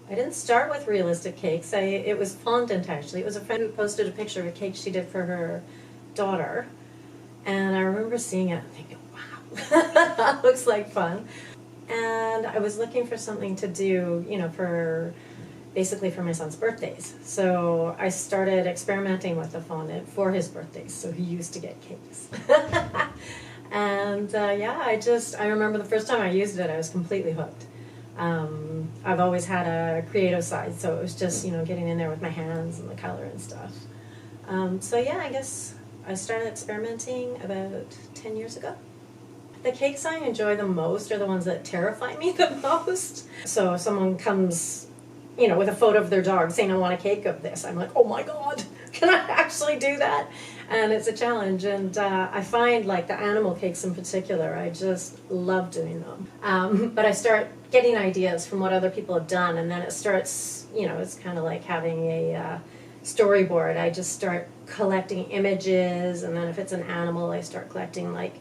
I didn't start with realistic cakes. It was fondant, actually. It was a friend who posted a picture of a cake she did for her daughter. And I remember seeing it and thinking, wow, that looks like fun. And I was looking for something to do, for basically for my son's birthdays. So I started experimenting with the fondant for his birthdays. So he used to get cakes. And I remember the first time I used it, I was completely hooked. I've always had a creative side, so it was just, getting in there with my hands and the color and stuff. I guess I started experimenting about 10 years ago. The cakes I enjoy the most are the ones that terrify me the most. So if someone comes, with a photo of their dog saying, I want a cake of this, I'm like, oh my God, can I actually do that? And it's a challenge. And I find like the animal cakes in particular, I just love doing them. But I start getting ideas from what other people have done, and then it starts, it's kind of like having a storyboard. I just start collecting images, and then if it's an animal, I start collecting like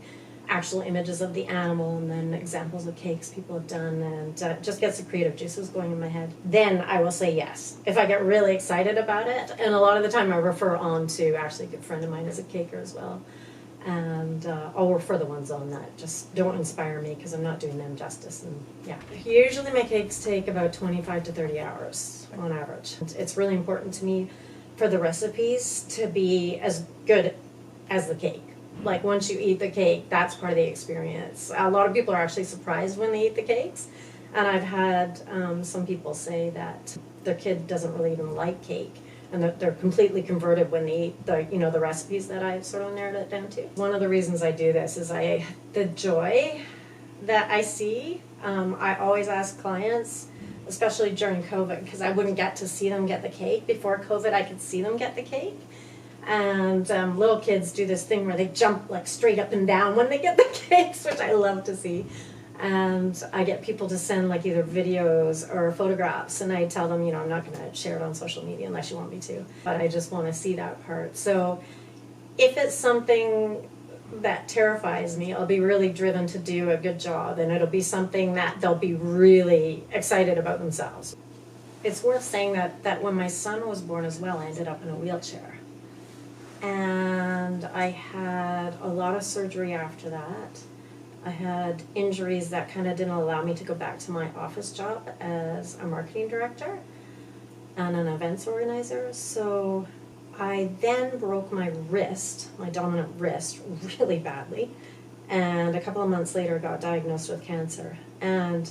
actual images of the animal and then examples of cakes people have done, and just gets the creative juices going in my head. Then I will say yes if I get really excited about it, and a lot of the time I refer on to actually a good friend of mine is a caker as well, and I'll refer the ones on that just don't inspire me because I'm not doing them justice. And usually my cakes take about 25 to 30 hours on average. It's really important to me for the recipes to be as good as the cake. Like once you eat the cake, that's part of the experience. A lot of people are actually surprised when they eat the cakes, and I've had some people say that their kid doesn't really even like cake, and that they're completely converted when they eat the recipes that I've sort of narrowed it down to. One of the reasons I do this is the joy that I see. I always ask clients, especially during COVID, because I wouldn't get to see them get the cake. Before COVID, I could see them get the cake. And little kids do this thing where they jump like straight up and down when they get the cakes, which I love to see. And I get people to send like either videos or photographs, and I tell them, I'm not going to share it on social media unless you want me to, but I just want to see that part. So if it's something that terrifies me, I'll be really driven to do a good job, and it'll be something that they'll be really excited about themselves. It's worth saying that when my son was born as well, I ended up in a wheelchair. And I had a lot of surgery after that. I had injuries that kind of didn't allow me to go back to my office job as a marketing director and an events organizer. So I then broke my wrist, my dominant wrist, really badly. And a couple of months later got diagnosed with cancer. And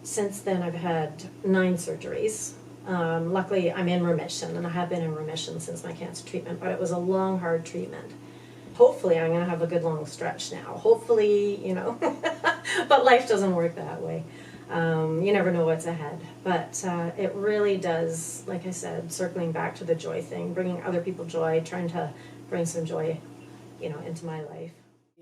since then I've had 9 surgeries. Luckily, I'm in remission, and I have been in remission since my cancer treatment, but it was a long, hard treatment. Hopefully, I'm going to have a good long stretch now. Hopefully, but life doesn't work that way. You never know what's ahead. But it really does, like I said, circling back to the joy thing, bringing other people joy, trying to bring some joy, into my life.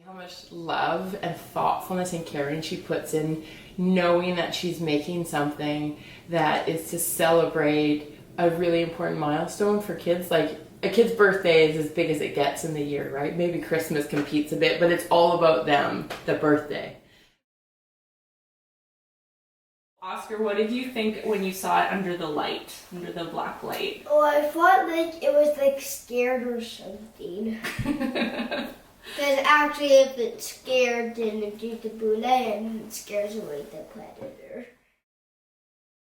How much love and thoughtfulness and caring she puts in knowing that she's making something that is to celebrate a really important milestone for kids. Like a kid's birthday is as big as it gets in the year, right? Maybe Christmas competes a bit, but it's all about them, the birthday. Oscar, what did you think when you saw it under the light, under the black light? Oh, I thought like it was like scared or something. Because actually if it's scared, then it do the boule and it scares away the predator.